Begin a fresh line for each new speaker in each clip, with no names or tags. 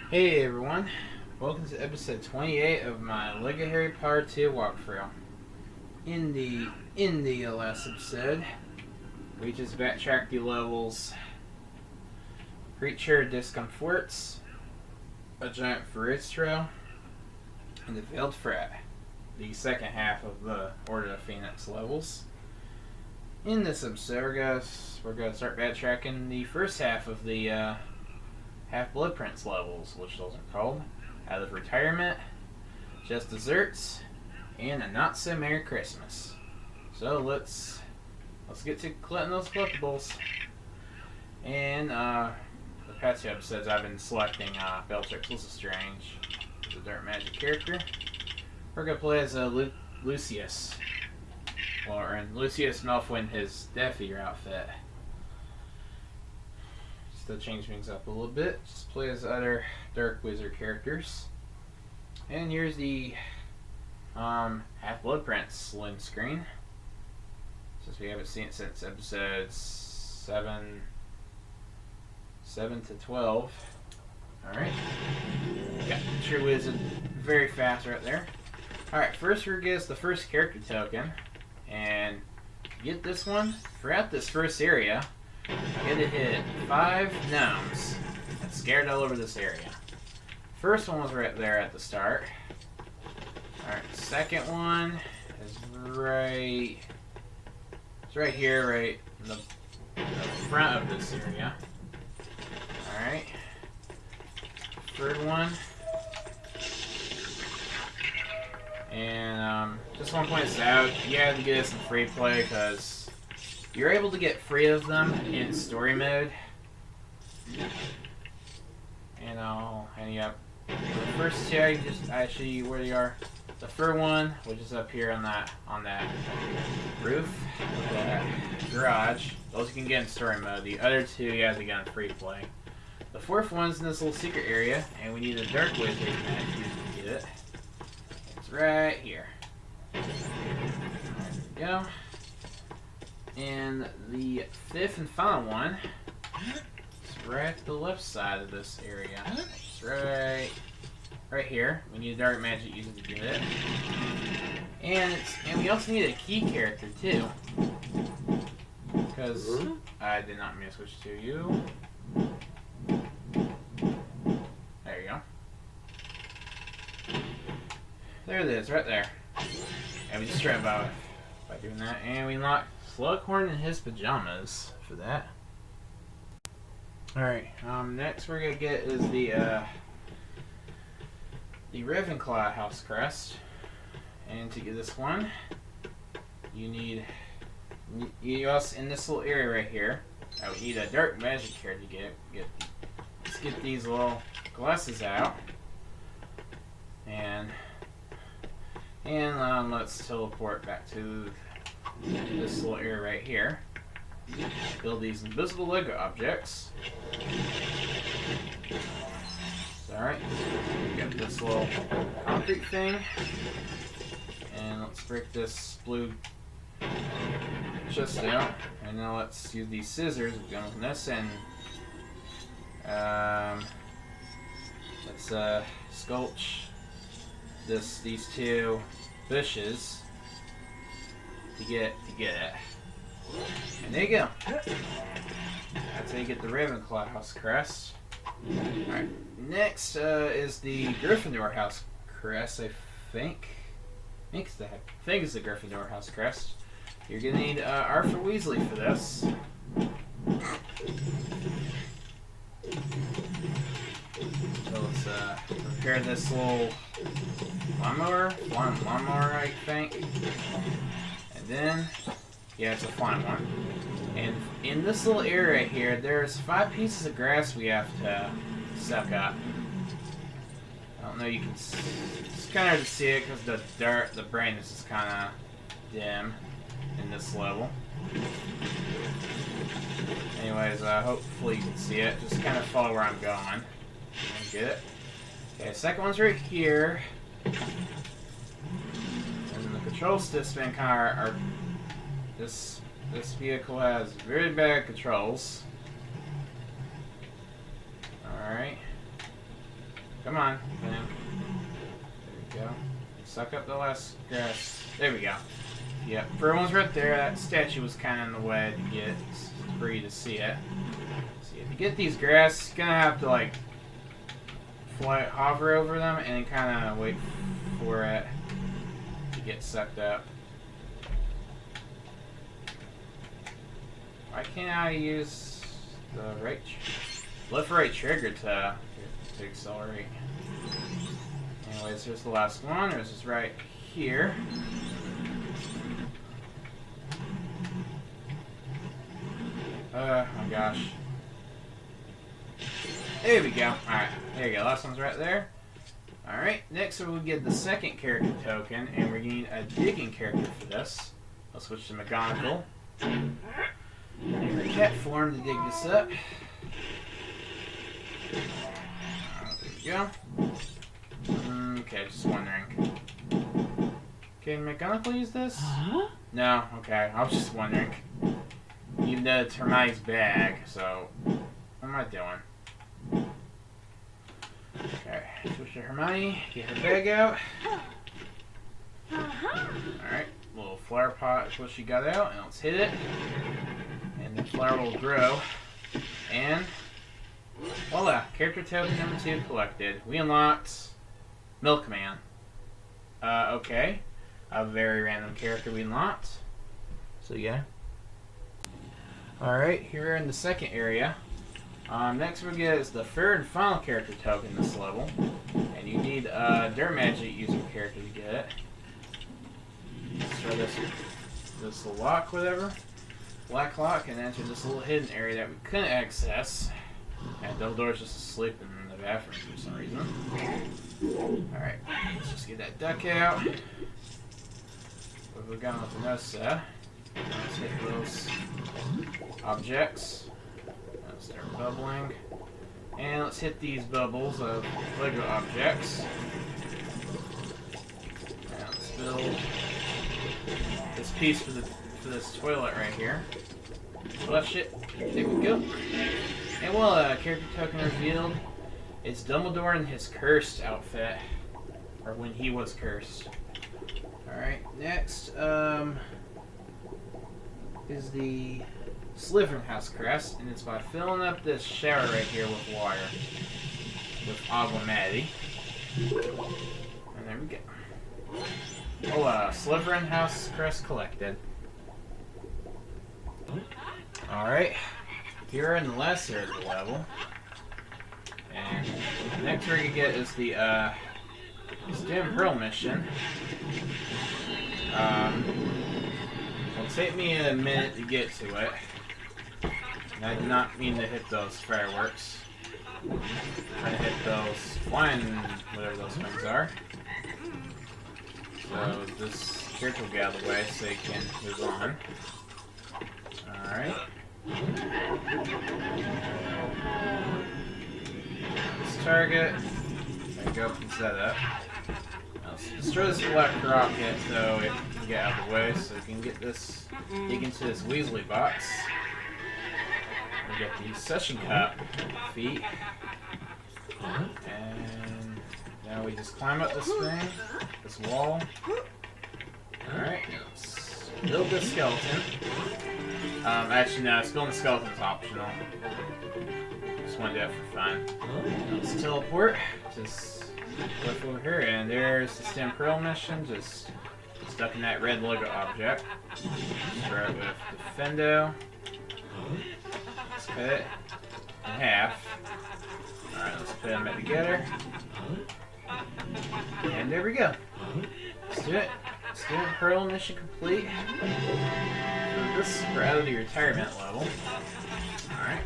Hey everyone, welcome to episode 28 of my LEGO Harry Potter 2 walkthrough. In the last episode, we just backtracked the levels Creature Discomforts, a Giant Ferris Trail, and the Veiled Frat, the second half of the Order of Phoenix levels. In this episode, we're gonna start backtracking the first half of the Half-Blood Prince levels, which those are called Out of Retirement, Just Desserts, and A Not So Merry Christmas. So let's get to collecting those collectibles. And the past two episodes I've been selecting Bellatrix Lestrange as a dark magic character. We're gonna play as Lucius. And Lucius Malfoy in his Death Eater outfit. To change things up a little bit, just play as other Dark Wizard characters. And here's the Half-Blood Prince slim screen, since we haven't seen it since episodes 7 to 12. Alright, got the True Wizard very fast right there. Alright, first we're gonna get the first character token, and get this one throughout this first area. Get to hit 5 gnomes and scared all over this area. First one was right there at the start. Alright, second one is right here, right in the front of this area. Alright. Third one. And just want to point this out, you have to get this in free play because you're able to get 3 of them in story mode. And I'll hang you up. The first two, actually where they are. The third one, which is up here on that roof, that garage. Those you can get in story mode. The other 2 you have to get in free play. The fourth one's in this little secret area, and we need a Dark Wizard to get it. It's right here. There we go. And the 5th and final one is right at the left side of this area. It's right here. We need a dark magic user to get it. And we also need a key character too. Because I did not mean to switch to you. There you go. There it is, right there. And we just try by doing that. And we unlock Slughorn in his pajamas for that. Alright, next we're gonna get is the Ravenclaw House Crest. And to get this one, you also in this little area right here. I would need a dark magic card to let's get these little glasses out. And let's teleport back to this little area right here. Build these invisible LEGO objects. Alright, we got this little concrete thing. And let's break this blue chest out. And now let's use these scissors. We're going with this and let's sculpt these 2 bushes to get it. And there you go. That's how you get the Ravenclaw House Crest. Alright, next is the Gryffindor House Crest, I think. I think it's the Gryffindor House Crest. You're gonna need Arthur Weasley for this. So let's prepare this little lawnmower, I think. And then, yeah, it's a flying one. And in this little area here, there's 5 pieces of grass we have to suck up. I don't know, you can. It's kind of hard to see it because the brightness is kind of dim in this level. Anyways, hopefully you can see it. Just kind of follow where I'm going. Get it? Okay, second one's right here. And then the control system kind of this vehicle has very bad controls. Alright. Come on. There we go. Suck up the last grass. There we go. Yep. Everyone's right there. That statue was kind of in the way to get for you to see it. See, if you get these grass, you're gonna have to like hover over them and kind of wait for it to get sucked up. Why can't I use the left right trigger to accelerate? Anyways, here's the last one. There's this right here. Oh my gosh. There we go. Alright, there you go. Last one's right there. Alright, next we'll get the second character token, and we're getting a digging character for this. I'll switch to McGonagall. And her cat form to dig this up. There we go. Okay, just wondering. Can McGonagall use this? No? Okay, I was just wondering. Even though it's Hermione's bag, so what am I doing? Okay, switch to Hermione, get her bag out. Alright, little flower pot is what she got out, and let's hit it. And the flower will grow. And voila, character token number 2 collected. We unlocked Milkman. Okay. A very random character we unlocked. So yeah. Alright, here we're in the second area. Next we'll get is the third and final character token this level. And you need a Dirt Magic using character to get it. Let's try this little lock, whatever. Black lock, and enter this little hidden area that we couldn't access. And Dumbledore's just asleep in the bathroom for some reason. Alright, let's just get that duck out. What we've got with the Nosa. Let's hit those objects. Let's start bubbling. And let's hit these bubbles of Lego objects. And let's build this piece for this toilet right here. Flush it. There we go. And well, character token revealed. It's Dumbledore in his cursed outfit. Or when he was cursed. Alright, next, is the Slytherin House Crest, and it's by filling up this shower right here with water. With Agua Matty. And there we go. Oh, Slytherin House Crest collected. Alright, here in the last area of the level. And the next we're gonna get is the, Peril mission. It'll take me a minute to get to it. And I did not mean to hit those fireworks. I'm trying to hit those flying, whatever those things are. So this character will get out of the way so you can move on. Alright. This target. There you go, can set up. Let's destroy this black rocket so it can get out of the way so we can get this, dig into this Weasley box. We get the session cup feet. And now we just climb up this thing, this wall. Alright, let's build the skeleton. Actually no, building the skeleton is optional. Just want to do that for fun. Let's teleport. Just flip over here, and there's the Peril mission, just stuck in that red Lego object. Start with the Fendo. Let's cut it in half. Alright, let's put them back together. And there we go. Let's do it. Student Peril mission complete. So this is out of the retirement level. Alright.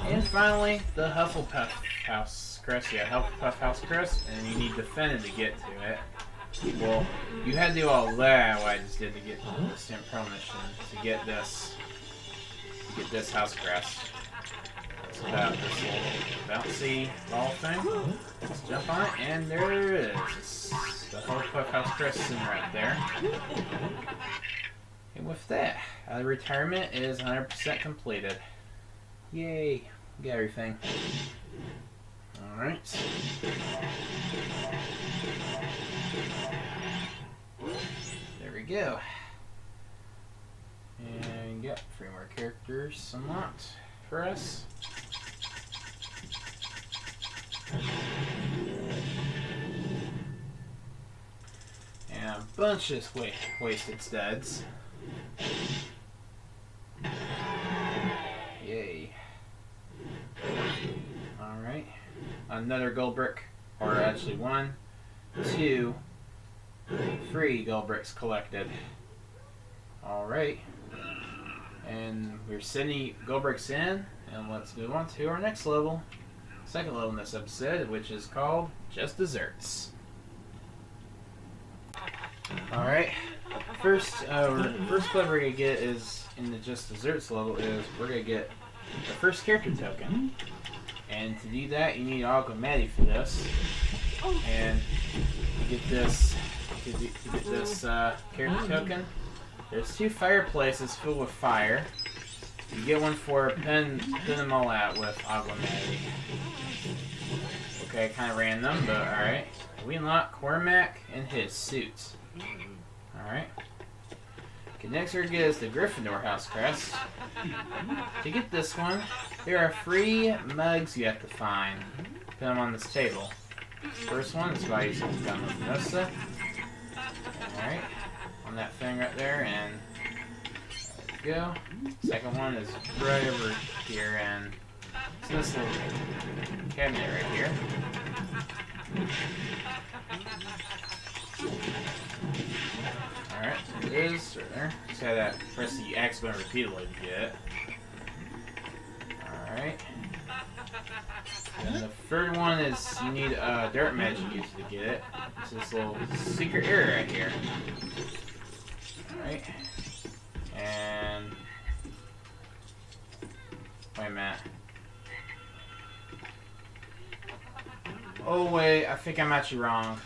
And finally, the Hufflepuff House Crest. Yeah, Hufflepuff House Crest, and you need Defendant to get to it. Well, you had to do all that, what I just did to get the Student Peril mission, to get this House Crest. It's about this little bouncy ball thing. Let's jump on it, and there it is. It's the Hufflepuff House Crest sitting right there. And with that, the retirement is 100% completed. Yay! Got everything. Alright. go. And got 3 more characters unlocked for us. And a bunch of wasted studs. Yay. Alright. Another gold brick. Or actually 1, 2, 3 gold bricks collected. Alright. And we're sending gold bricks in. And let's move on to our next level. Second level in this episode, which is called Just Desserts. Alright. First club we're going to get is in the Just Desserts level is we're going to get the first character token. And to do that, you need Maddie for this. And to get this, character token, there's 2 fireplaces filled with fire. You get one for pin them all out with Maddie. Okay, kind of random, but alright. We unlock Cormac and his suit. Alright. Okay, next we're going to get is the Gryffindor House Crest. To get this one, there are 3 mugs you have to find. Put them on this table. First one is by using Rosmerta. Alright. On that thing right there, and there we go. Second one is right over here, and it's this little cabinet right here. Alright, there it is, right there. Just had that press the X button repeatedly to get it. Alright. And the third one is you need a dark magic user to get it. It's this little secret area right here. Alright. And wait a minute. Oh wait, I think I'm actually wrong.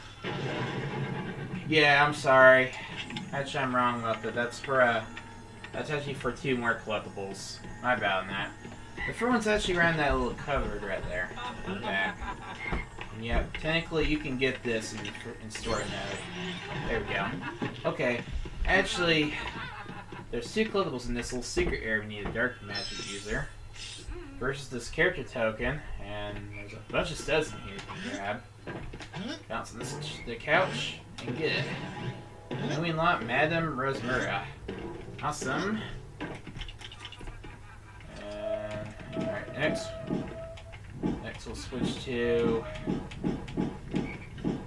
Yeah, I'm sorry. Actually, I'm wrong about that. That's actually for 2 more collectibles. My bad on that. The first one's actually around that little cupboard right there in the back. And yeah, technically you can get this in store mode. There we go. Okay, actually, there's 2 collectibles in this little secret area. We need a dark magic user versus this character token, and there's a bunch of studs in here you can grab. Bounce on the couch and get it. And then we unlock Madame Rosmerta. Awesome. Alright, next we'll switch to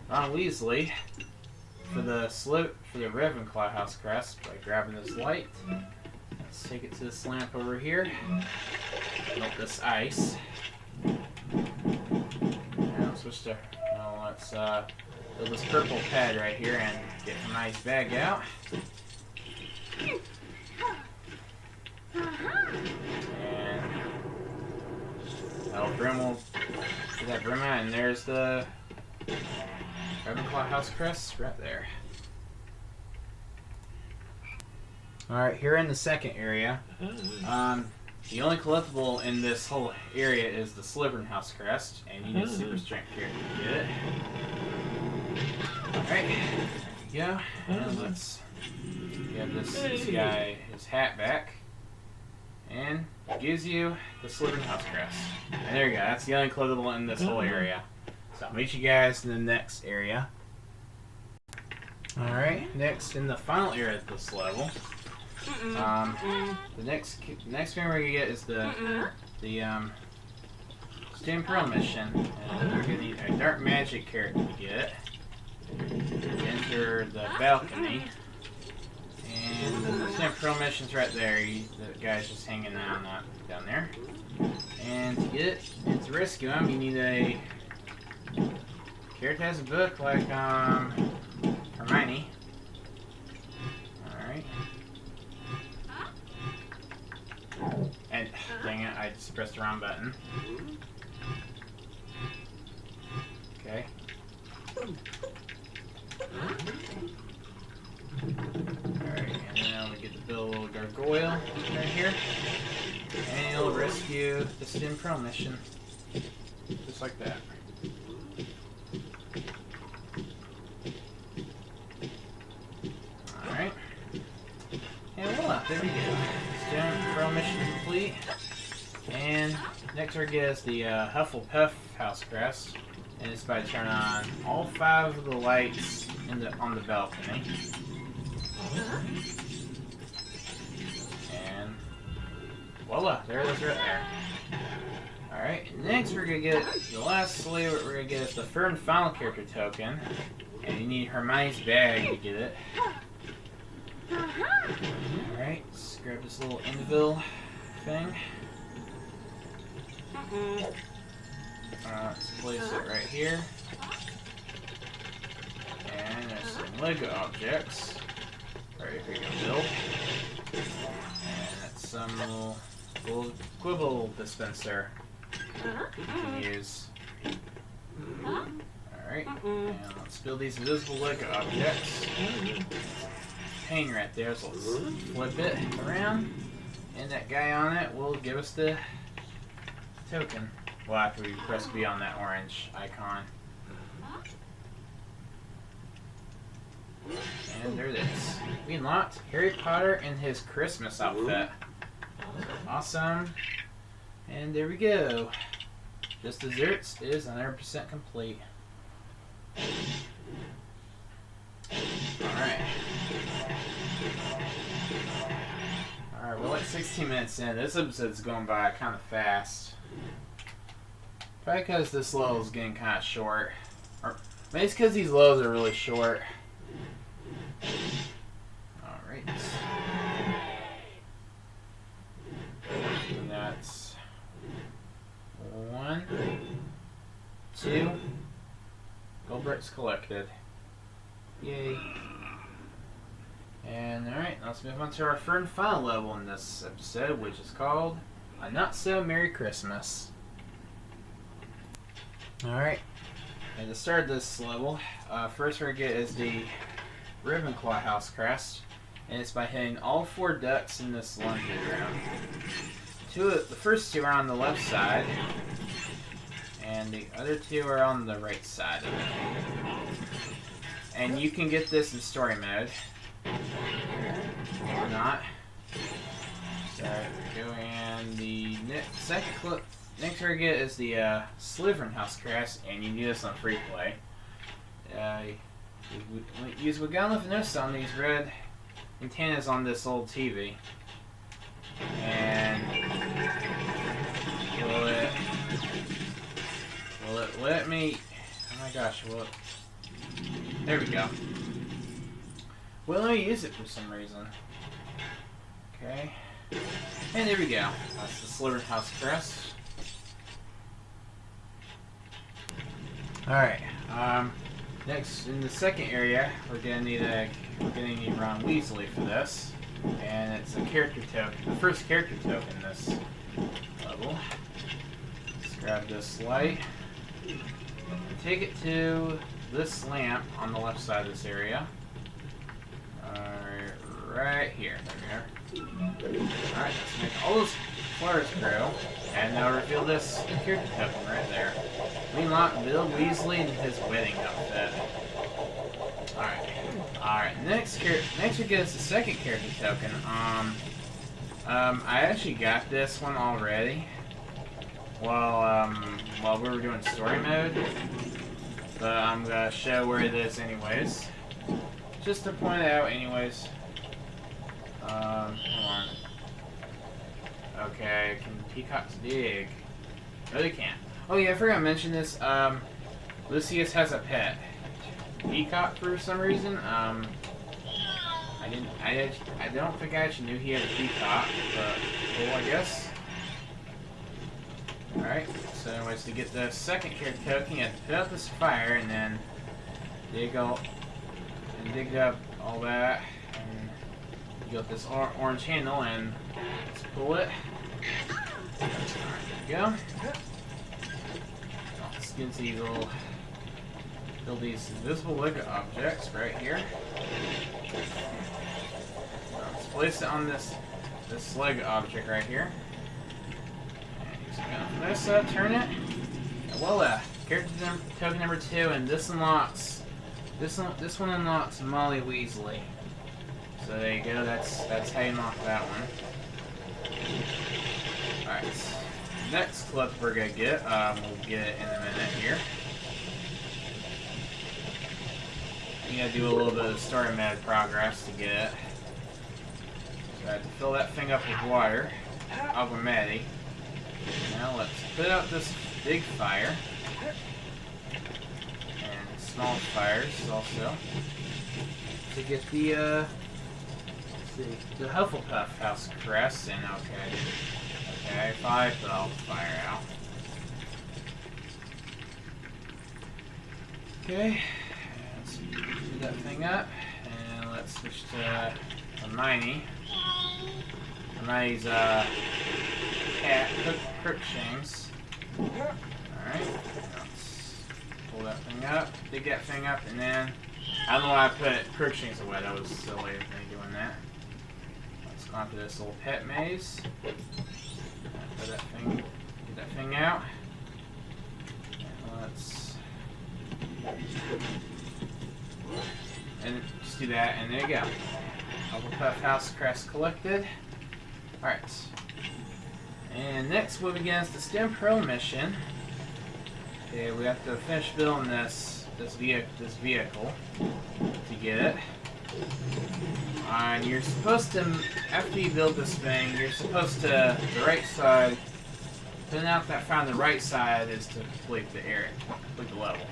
Ron Weasley for the Ravenclaw House Crest by grabbing this light. Let's take it to this lamp over here. Melt this ice. And I'll switch to let's build this purple pad right here and get a nice bag out. And that'll brim will get that brim out, and there's the Ravenclaw House Crest right there. Alright, here in the second area, the only collectible in this whole area is the Slytherin House Crest, and you need a super strength character to get it. Alright, there you go, and let's give this guy his hat back, and it gives you the Slytherin House Crest. And there you go, that's the only collectible in this whole area. So I'll meet you guys in the next area. Alright, next in the final area of this level, the next thing we're gonna get is the Peril mission, and we're gonna need a dark magic character to get it. Enter the balcony, and the Peril mission's right there. The guy's just hanging out down there. And to get it, and to rescue him, you need a character has a book like Hermione. Alright. And dang it, I just pressed the wrong button. Okay. Alright, and now we get to build a little gargoyle right here. And it'll rescue the Peril mission. Just like that. Alright. complete. And next we get is the Hufflepuff House Crest. And it's by turning on all 5 of the lights on the balcony. And voila, there it is right there. Alright, next we're going to get the last sleeve. We're going to get is the third and final character token. And you need Hermione's bag to get it. Alright, let's grab this little Invil thing. Let's place it right here. And there's some Lego objects. Right here you can build. And that's some little quibble dispenser you can use. Alright, and let's build these invisible Lego objects. Pane right there, so let's flip it around. And that guy on it will give us the token. Well, after we press B on that orange icon. And there it is. We unlocked Harry Potter in his Christmas outfit. Awesome. And there we go. This desserts is 100% complete. Alright. Alright, we're like 16 minutes in. This episode's going by kind of fast. Probably because this level is getting kind of short. Or maybe it's because these levels are really short. Alright. And that's 1, 2. Gold bricks collected. Yay. And alright, let's move on to our third and final level in this episode, which is called A Not So Merry Christmas. Alright, and to start this level, first we're going to get is the Ravenclaw House Crest, and it's by hitting all 4 ducks in this laundry room. The first 2 are on the left side, and the other 2 are on the right side of it. And you can get this in story mode, or not. So we go in the second clip. Next we're going to get is the Slytherin House Crest, and you can do this on free play. Use Wagana Vanessa on these red antennas on this old TV. And will it let me... Oh my gosh, there we go. Well, let me use it for some reason. Okay. And there we go. That's the Slytherin House Crest. Alright, next in the second area, we're gonna need Ron Weasley for this, and it's a character token, the first character token in this level. Let's grab this light, and take it to this lamp on the left side of this area. Right here, there we are. Alright, let's make all those flowers grow, and now reveal this character token right there. We unlock Bill Weasley in his wedding outfit. Alright, next we get us the second character token. I actually got this one already while we were doing story mode, but I'm gonna show where it is anyways. Just to point it out anyways. Hold on. Okay, can peacocks dig? No, they can't. Oh yeah, I forgot to mention this. Lucius has a pet peacock for some reason. I don't think I actually knew he had a peacock, but cool, I guess. Alright, so anyways, to get the second character token, you have to put out this fire and then dig up all that, and you got this orange handle, and let's pull it. Alright, there we go. Let's get into these little, build these invisible Lego objects right here. Let's place it on this Lego object right here. And use Vanessa, turn it. And voila! Character token number 2, and this unlocks. This one unlocks Molly Weasley. So there you go. That's how you unlock that one. Alright. Next clip we're gonna get, we'll get it in a minute here. You gotta do a little bit of story mode progress to get it. So I have to fill that thing up with water. Automatic. Now let's put out this big fire. And small fires also. To get the, the Hufflepuff House Crest in. Okay, I put all the fire out. Okay, let's do that thing up, and let's switch to Hermione. Hermione's cat Crookshanks. Alright, let's pull that thing up, dig that thing up, and then I don't know why I put Crookshanks away. That was silly of me doing that. Let's go on to this little pet maze. Put that thing, get that thing out. And let's just do that, and there you go. Hufflepuff House Crest collected. Alright. And next we'll begin the STEM Peril mission. Okay, we have to finish building this vehicle to get it. And you're supposed to, after you build this thing, you're supposed to, the right side, putting out that found the right side is to complete the area, complete the level.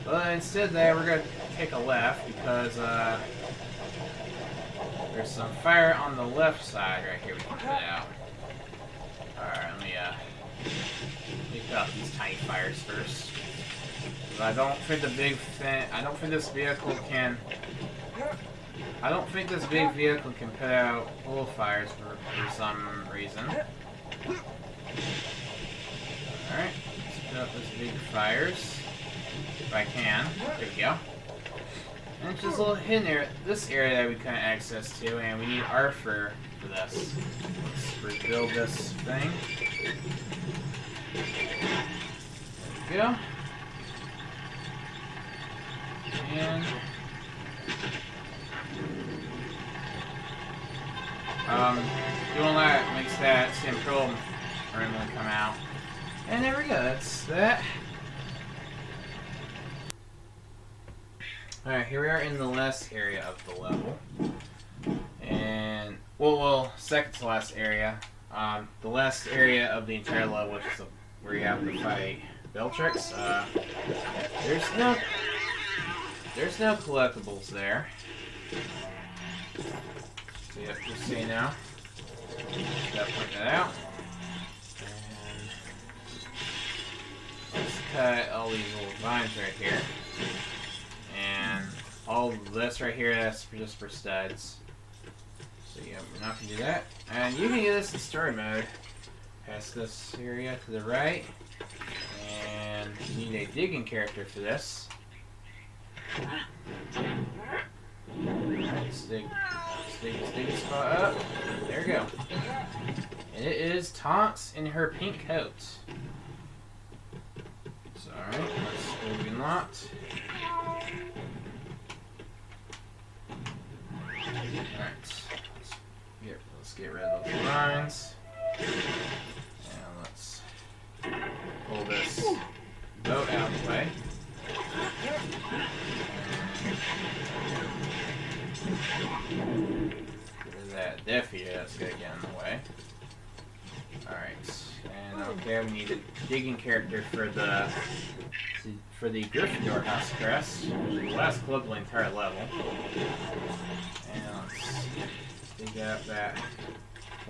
But instead of that, we're going to take a left because there's some fire on the left side right here we can put out. Alright, let me put out these tiny fires first. I don't think I don't think this vehicle can put out full fires for some reason. Alright, let's put out those big fires. If I can. There we go. And it's just a little hidden area, this area that we couldn't access to, and we need Arthur for this. Let's rebuild this thing. There we go. And doing that makes that central room come out. And there we go, that's that. Alright, here we are in the last area of the level. And, well, second to last area. The last area of the entire level, which is where you have to fight Bellatrix. There's no collectibles there. So yep, just so you know. Gotta point that out. And let's cut all these little vines right here. And all this right here, that's just for studs. So yeah, we're not gonna do that. And you can get this in story mode. Past this area to the right. And you need a digging character for this. Let's dig this spot up. There we go. And it is Tonks in her pink coat. So, alright, let's go locked. Alright. Let's get rid of those lines. And let's pull this boat out of the way. Get rid of that death here, that's gonna get in the way. Alright. And okay, we need a digging character for the Gryffindor House Crest, which is the last club of the entire level. And let's dig out that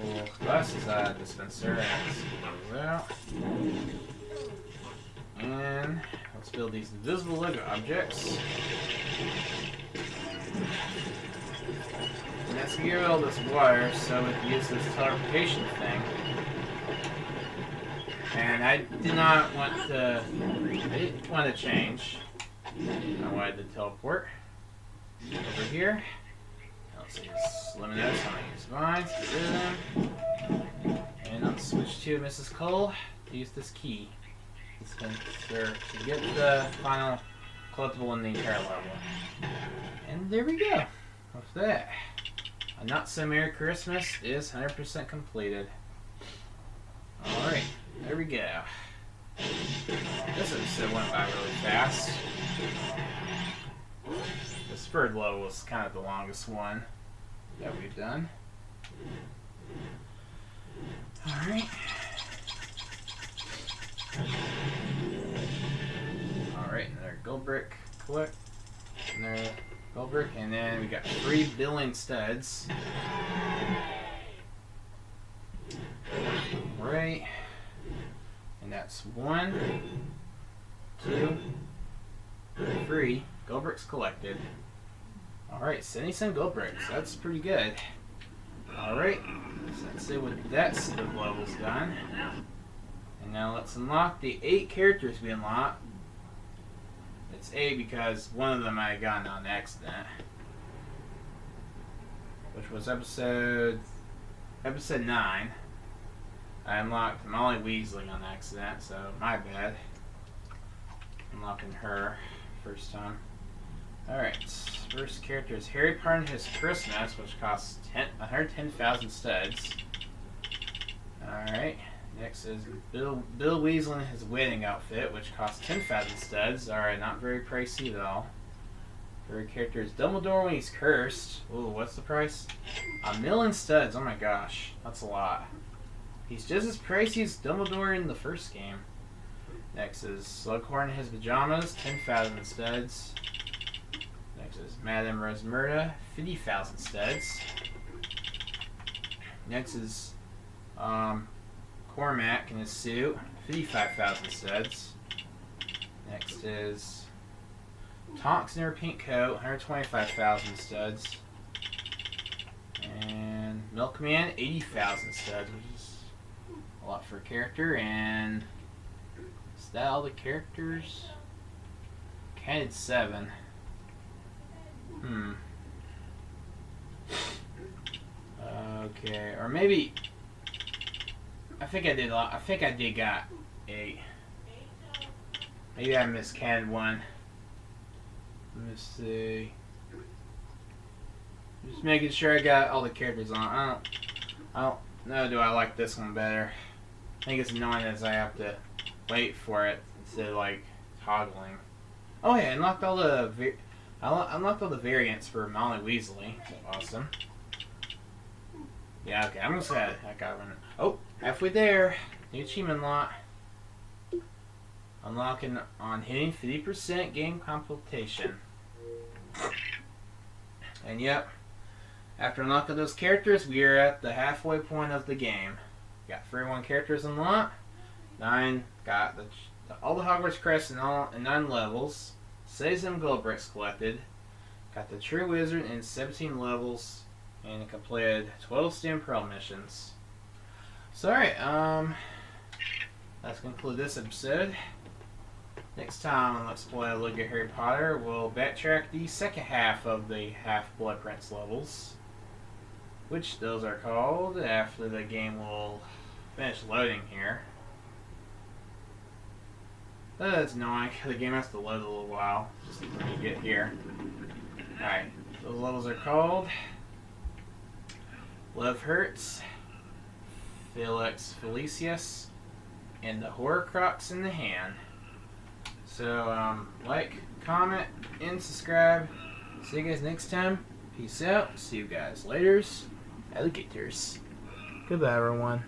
little glasses dispenser and close out. And let's build these invisible Lego objects. And let's get rid of all this wire so we can use this teleportation thing. And I didn't want to change. I wanted to teleport over here. Let's just eliminate this. I'm going to use vines, get rid of them. And I'll switch to Mrs. Cole to use this key. To get the final collectible in the entire level. And there we go. With that, a Not So Merry Christmas is 100% completed. Alright, there we go. This episode went by really fast. This third level was kind of the longest one that we've done. Alright. Alright, another gold brick collect. Another gold brick, and then we got 3 billion studs. Right. And that's 1, 2, 3 gold bricks collected. Alright, 77 gold bricks. That's pretty good. Alright, so let's see what that set of levels done. And now let's unlock the 8 characters we unlocked. It's 8 because one of them I had gotten on accident. Which was episode 9. I unlocked Molly Weasley on accident, so my bad. Unlocking her first time. Alright, first character is Harry Potter and his Christmas, which costs 110,000 studs. Alright, next is Bill Weasley and his wedding outfit, which costs 10,000 studs. Alright, not very pricey at all. Third character is Dumbledore when he's cursed. Ooh, what's the price? 1,000,000 studs, oh my gosh, that's a lot. He's just as pricey as Dumbledore in the first game. Next is Slughorn in his pajamas, 10,000 studs. Next is Madame Rosmerta, 50,000 studs. Next is Cormac in his suit, 55,000 studs. Next is Tonks in her pink coat, 125,000 studs. And Milkman, 80,000 studs, which is a lot for a character. And is that all the characters? Counted 7. Okay, or maybe I think I did got 8. Maybe I miscounted one. Let me see. Just making sure I got all the characters on. I don't know. Do I like this one better? I think it's annoying as I have to wait for it instead of like toggling. Oh yeah, I unlocked all the variants for Molly Weasley. Awesome. Yeah, okay, I'm just gonna run it. Oh, halfway there. New achievement unlock. Unlocking on hitting 50% game completion. And yep, after unlocking those characters, we are at the halfway point of the game. Got 31 characters unlocked. 9 got all the Hogwarts Crest in 9 levels. 67 gold bricks collected. Got the True Wizard in 17 levels. And completed 12 STEM Peril missions. So alright, let's conclude this episode. Next time on Let's Play a Look at Harry Potter, we'll backtrack the second half of the Half-Blood Prince levels. Which those are called after the game will finish loading here. That's annoying. The game has to load a little while just for me to get here. Alright, those levels are called Love Hurts, Felix Felicius, and the Horcrux in the Hand. So, like, comment, and subscribe. See you guys next time. Peace out. See you guys later. Alligators. Goodbye, everyone.